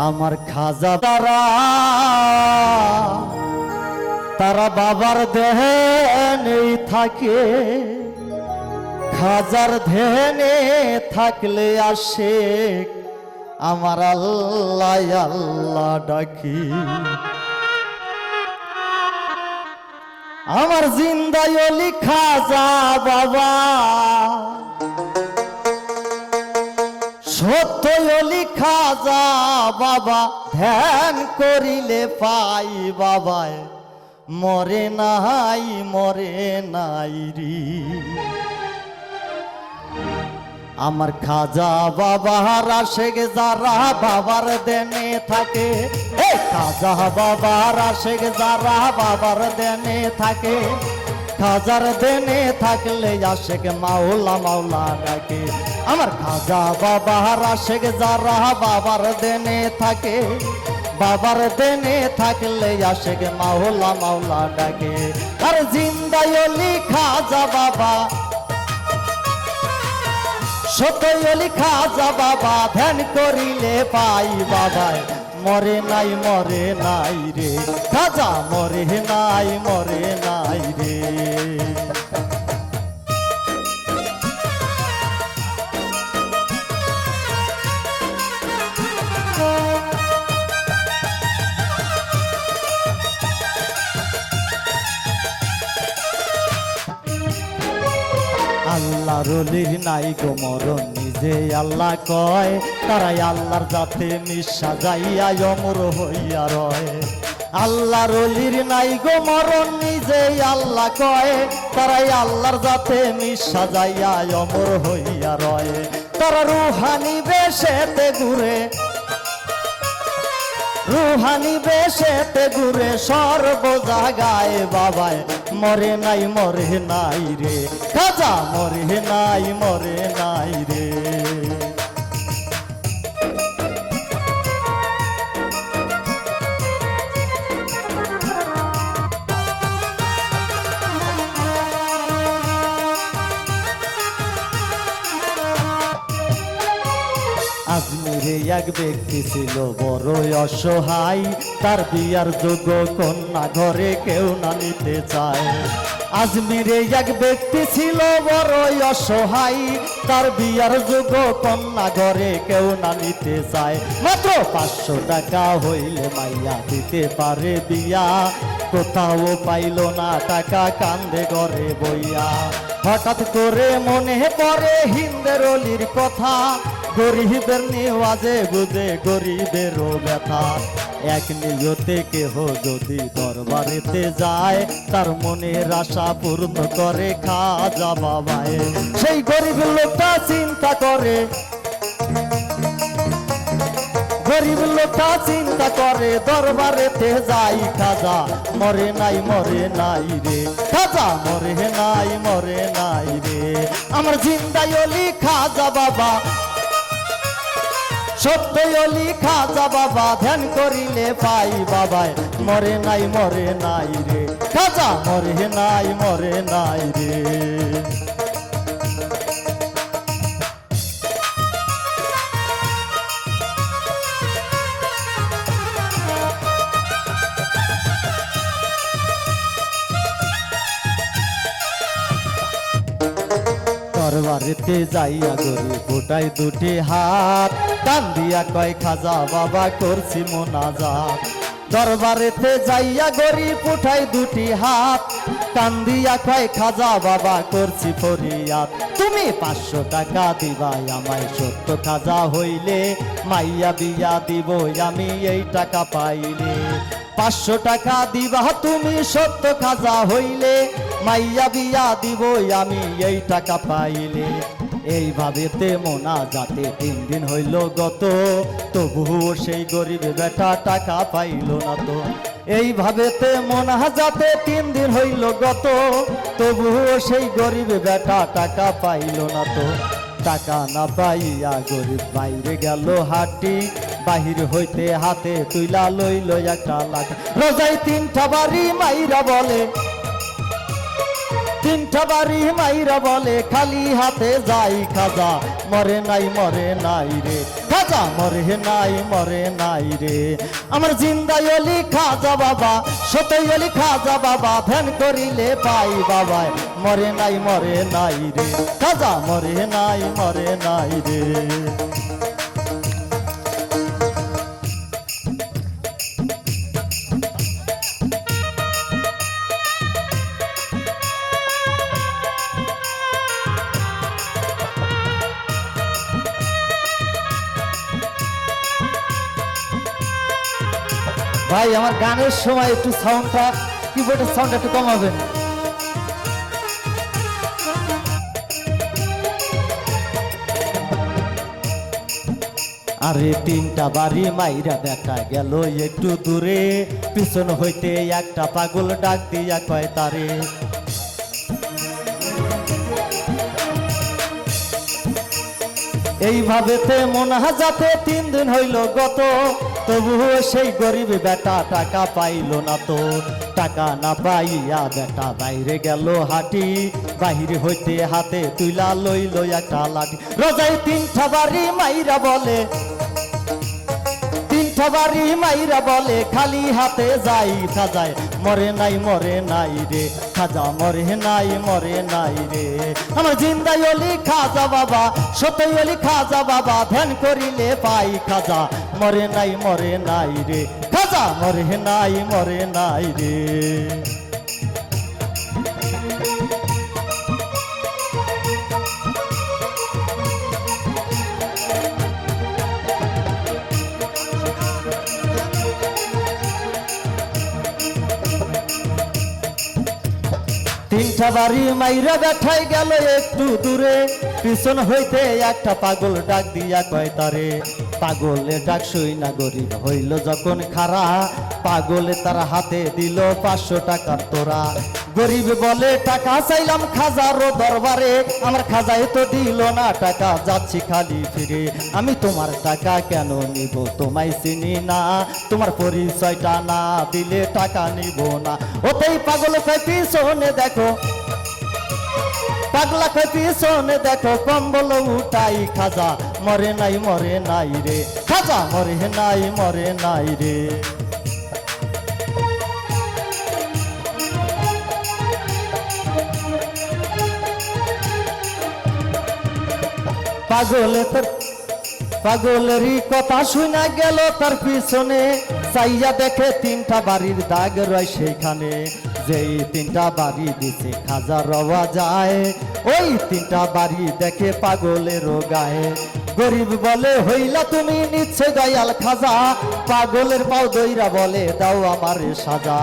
আমার খাজা তারা বাবার ধ্যানেই থাকে, খাজার ধ্যানে থাকলে আসে আমার আল্লাহ আল্লাহ ডাকি। আমার জিন্দায় অলি খাজা বাবা, সত্যই অলি খাজা বাবা, ধ্যান করিলে পাই বাবায় মরে নাই রে। আমার খাজা বাবার আশেক যারা বাবার দেনে থাকে, খাজা বাবার আশেক যারা বাবার দেনে থাকে, খাজার দেনে থাকলে আশেক মাওলা মাওলা ডাকে। আমার খাজা বাবার আশেক যারা বাবার দেনে থাকে, বাবার দেনে থাকলে আশেক মাওলা মাওলা ডাকে। আর জিন্দায় অলি খাজা বাবা, সত্যই অলি খাজা বাবা, ধ্যান করিলে পাই বাবায় মরে নাই রে। খাজা মরে নাই রে। আল্লাহর অলির নাই গো মরণ, নিজে আল্লাহ কয়, তারাই আল্লাহর জাতে মিশা যাইয়া অমর হইয়া রয়। আল্লাহর অলির নাই গো মরণ, নিজে আল্লাহ কয়, তারাই আল্লাহর জাতে মিশা যাইয়া অমর হইয়া রয়। তারা রুহানি বেশেতে ঘুরে, রুহানি বেশেতে ঘুরে সর্ব জায়গায় বাবায় মরে নাই রে। খাজা মরে নাই রে। আজমিরে এক ব্যক্তি ছিল বড় অসহায়, তার বিয়ার যোগ্য কন্যা ঘরে কেউ না নিতে চায়। আজমিরে এক ব্যক্তি ছিল বড় অসহায়, তার বিয়ার যোগ্য কন্যা ঘরে কেউ না নিতে চায়। মাত্র 500 টাকা হইলে মাইয়া দিতে পারে বিয়া, কোথাও পাইল না টাকা কান্দে ঘরে বইয়া। হঠাৎ করে মনে পড়ে হিন্দের অলির কথা, গরিবের নিওয়াজে বুঝে গরিবেরও ব্যথা। এক নিয়তে কেহ যদি দরবারেতে যায়, তার মনের আশা পূর্ণ করে খাজা বাবায়। সেই গরিব লোকটা চিন্তা করে, গরিব লোকটা চিন্তা করে দরবারেতে যাই, খাজা মরে নাই রে। খাজা মরে নাই রে। আমার জিন্দায় অলি খাজা বাবা, সত্যই অলি খাজা বাবা, ধ্যান করিলে পাই বাবায় মরে নাই রে। খাজা মরে নাই রে। দরবারেতে যাইয়া গরি ফোটাই দুটি হাত, টান দিয়া কয় খাজা বাবা করছি মোনাজাত। দরবারেতে যাইয়া গরি ফুটাই দুটি হাত, টান দিয়া কয় খাজা বাবা করছি ফরিয়াদ। তুমি 500 টাকা দিবাই আমায়, সত্য খাজা হইলে মাইয়া বিয়া দিব আমি এই টাকা পাইলে। 500 টাকা দিবা তুমি, সত্য খাজা হইলে মাইয়া বিয়া দিব আমি এই টাকা পাইলে। এইভাবেতে মোনাজাতে 3 দিন হইল গত, তবুও সেই গরিব বেটা টাকা পাইল না তো। এইভাবেতে মোনাজাতে 3 দিন হইল গত, তবুও সেই গরিব বেটা টাকা পাইল না তো। টাকা না পাইয়া গরিব বাইরে গেল হাঁটি, বাহির হইতে হাতে তুইলা লইল একটা লাখ। রোজায় 3টা বাড়ি মাইরা বলে, তিনটা বাড়ি মাইরা বলে খালি হাতে যাই খাজা মরে নাই রে খাজা মরে নাই রে আমার জিন্দাই অলি খাজা বাবা সতই অলি খাজা বাবা ধ্যান করিলে পাই বাবায় মরে নাই রে খাজা মরে নাই রে ভাই আমার গানের সময় একটু সাউন্ডটা কিবোর্ডের সাউন্ডটা একটু কমাবেন আরে তিনটা বাড়ি মাইরা দেখা গেল একটু দূরে পিছন হইতে একটা পাগল ডাক দিয়া কয় তারে এইভাবেতে মোনাজাতে 3 দিন হইল গত তবুও সেই গরিব বেটা টাকা পাইল না তো টাকা না পাইয়া বেটা বাইরে গেল হাঁটি বাহির হইতে হাতে তুইলা লইল একটা লাঠি রোজাই 3টা বাড়ি মাইরা বলে 3টা বাড়ি মাইরা বলে খালি হাতে যাই খাজায় মরে নাই রে খাজা মরে নাই রে আমার জিন্দাই অলি খাজা বাবা সতই অলি খাজা বাবা ধ্যান করিলে পাই খাজা মরে নাই রে খাজা মরে নাই রে তিনটা বাড়ি মাইরা বেঠাই গেল একটু দূরে পিছন হইতে একটা পাগল ডাক দিয়া কয় তারে পাগলে ডাক শুই না গরিব হইল যখন খারা পাগলে তার হাতে দিল 500 টাকার তোরা গরিব বলে টাকা চাইলাম খাজারও দরবারে আমার খাজাই তো দিল না টাকা যাচ্ছি খালি ফিরে আমি তোমার টাকা কেন নিব তোমায় চিনি না তোমার পরিচয়টা না দিলে টাকা নিব না ওতেই পাগল কয় পিছনে দেখো পাগলা কয় পিছনে দেখো কম্বল উঠাই খাজা মরে নাই রে খাজা মরে নাই রে পাগলেরই কথা শুনা গেল তার পিছনে চাইয়া দেখে 3টা বাড়ির দাগ রয় সেইখানে যেই 3টা বাড়ি দিছে খাজা রওয়া যায় ওই 3টা বাড়ি দেখে পাগলেরও গায়ে গরিব বলে হইলা তুমি নিচ্ছে দয়াল খাজা পাগলের পাও দইরা বলে দাও আমারে সাজা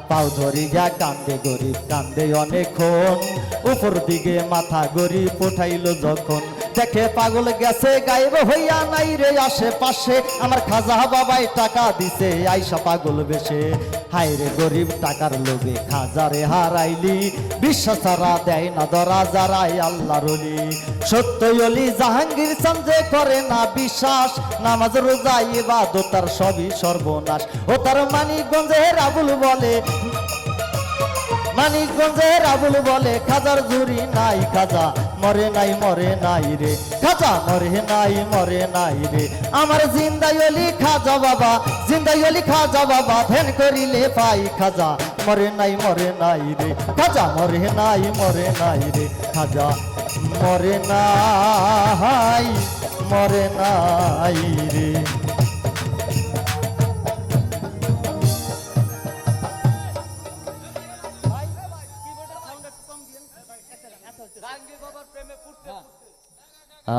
পাও ধরিয়া কান্দে গরিব কান্দে অনেকক্ষণ উপর দিকে মাথা গরিব উঠাইল যখন দেখে পাগল গেছে গায়েব হইয়া নাই রে আশেপাশে আমার খাজা বাবাই টাকা দিছে আইসা পাগল বেশে হায় রে গরিব টাকার লোভে খাজারে হারাইলি বিশ্বাস ছাড়া দেয় না ধরা যারাই আল্লাহর ওলি সত্যই অলি জাহাঙ্গীর সঞ্জে করে না বিশ্বাস নামাজ রোজা ইবাদত তার সবই সর্বনাশ ও তার মানিকগঞ্জের আবুল বলে খাজার জুরি নাই খাজা মরে নাই রে খাজা মরে নাই রে আমার জিন্দাই অলি খাজা বাবা ধ্যান করিলে পাই খাজা মরে নাই রে খাজা মরে নাই রে খাজা মরে নাই রে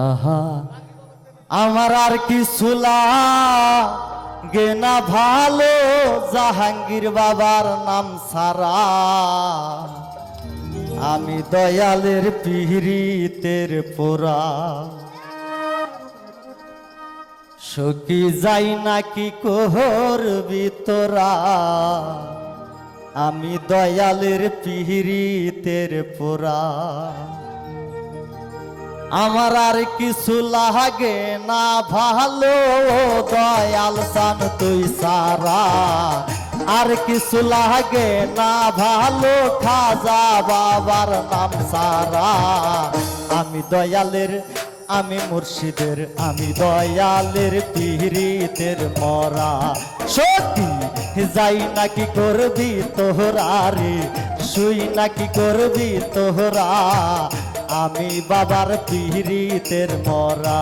আহা আমার আর কিছু লাগে না ভালো জাহাঙ্গীর বাবার নাম সারা আমি দয়ালের পিরিতের পোড়া সখী যাই নাকি করবি তোরা আমি দয়ালের পিরিতের পোড়া আমার আর কিছু লাগে না ভালো দয়াল সান তুই সারা আর কিছু লাগে না ভালো খাজা বাবার নাম সারা আমি দয়ালের আমি মুর্শিদের আমি দয়ালের পীড়িতের মরা সত্যি যাই নাকি করবি তোহরা রে শুই নাকি করবি তোহরা আমি বাবার পীড়িতের মরা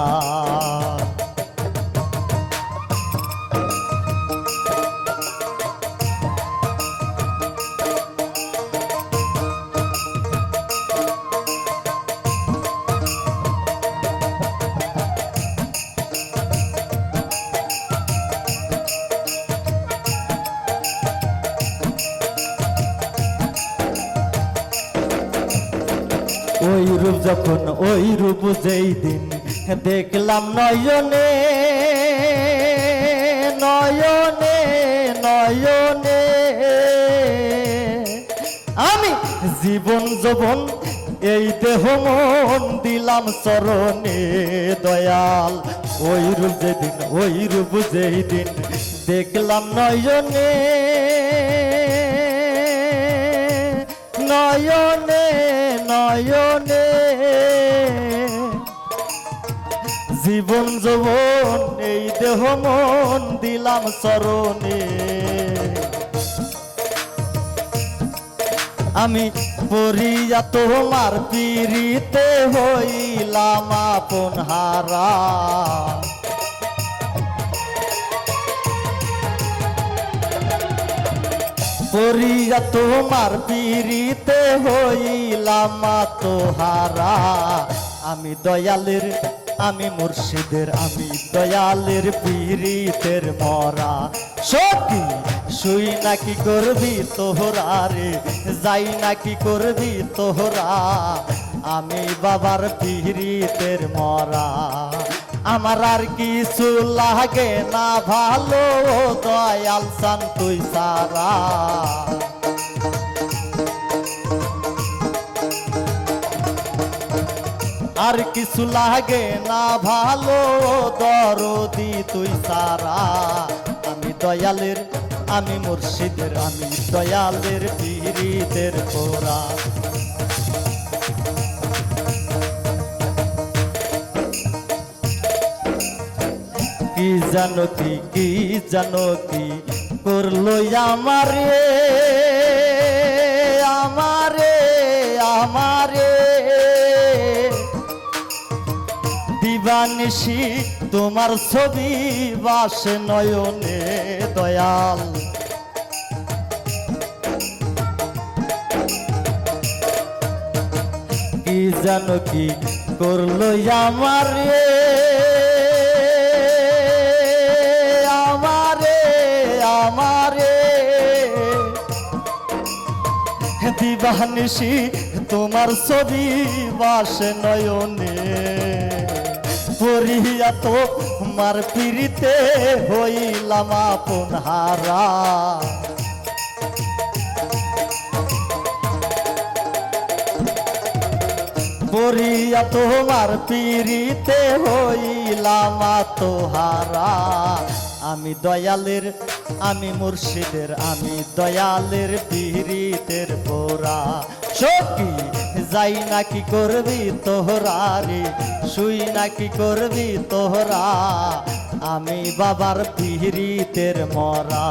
ওই রূপ যখন ওই রূপ যেই দিন দেখলাম নয়নে নয়নে নয়নে আমি জীবন যৌবন এই দেহ মন দিলাম চরণে দয়াল ওই রূপ যেদিন ওই রূপ যেই দিন দেখলাম নয়নে নয়নে নয়নে জীবন যৌবন এই দেহ মন দিলাম চরণে আমি পড়িয়া তোমার পীড়িতে হইলাম আপন হারা পড়িয়া তোমার পীড়িতে হইলাম তোহারা আমি দয়ালের আমি মুর্শিদের আমি দয়ালের পীড়িতের মরা সত্যি শুই নাকি করবি তোহরা রে যাই নাকি করবি তোহরা আমি বাবার পীড়িতের মরা আমার আর কিছু লাগে না ভালো দয়াল সান তুই সারা আর কিছু লাগে না ভালো দরদি তুই সারা আমি দয়ালের আমি মুর্শিদের আমি দয়ালের পীড়িতের পোরা কি জানো কি করলো আমারে আমারে আমারে দিবানিশি তোমার ছবি বাসে নয়নে দয়াল কি জানো কি করলো আমারে আমারে আমারে দিবানিশি তোমার ছবি বাসে নয়নে পড়িয়া তোমার পীড়িতে হইলাম আপন হারা পড়িয়া তোমার পীড়িতে হইলাম তোহারা আমি দয়ালের আমি মুর্শিদের আমি দয়ালের পীড়িতের পোরা সখী যাই নাকি করবি তোহরা রে শুই নাকি করবি তোহরা আমি বাবার পীড়িতের মরা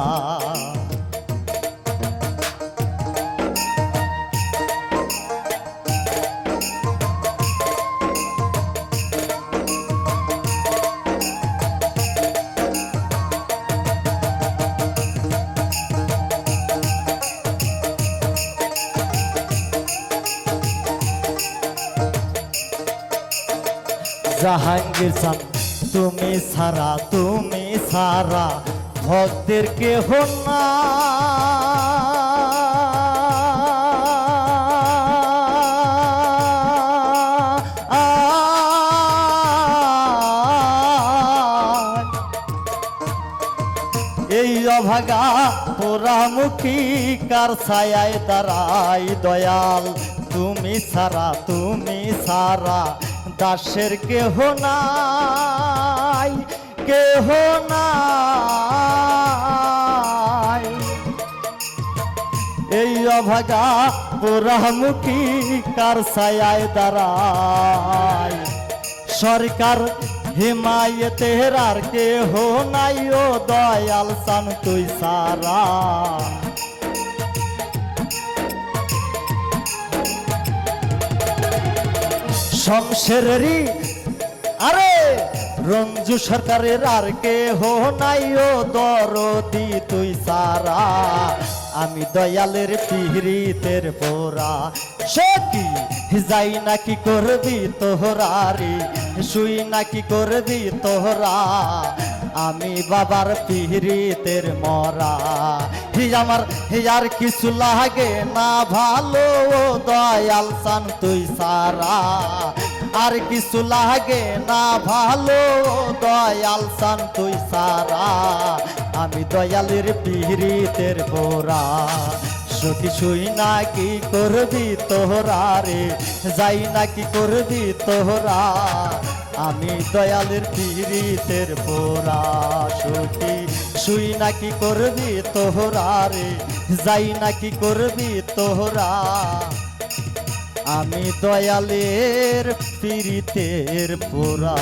জাহাঙ্গীর চান তুমি সারা ভক্তের কেহ না এই অভাগা পোড়ামুখী কার ছায়ায় দাঁড়াই দয়াল তুমি সারা দাসের কেহ নাই কেহ নাই এই অভাগা পোড়ামুখী কার ছায়ায় দাঁড়াই সরকার হিমায়তের আর কে হো নাই ও দয়াল সান তুই সারা শমশেরেরই আরে রঞ্জু সরকারের আর কে হো নাই ও দরদি তুই সারা আমি দয়ালের পিহরিতের পোরা সকি যাই নাকি করবি তোহরা রে শুই নাকি করবি তোহরা আমি বাবার পিহরিতের মরা হি আমার আর কিছু লাগে না ভালো ও দয়াল সান তুই সারা আর কিছু লাগে না ভালো দয়াল সান তুই সারা আমি দয়ালের পিহরিতের পোরা সখী শুই নাকি করবি তোহরা রে যাই নাকি করবি তোহরা আমি দয়ালের পিহরিতের পোরা সখী শুই নাকি করবি তোহরা রে যাই নাকি করবি তোহরা আমি দয়ালের পিরিতের পোরা।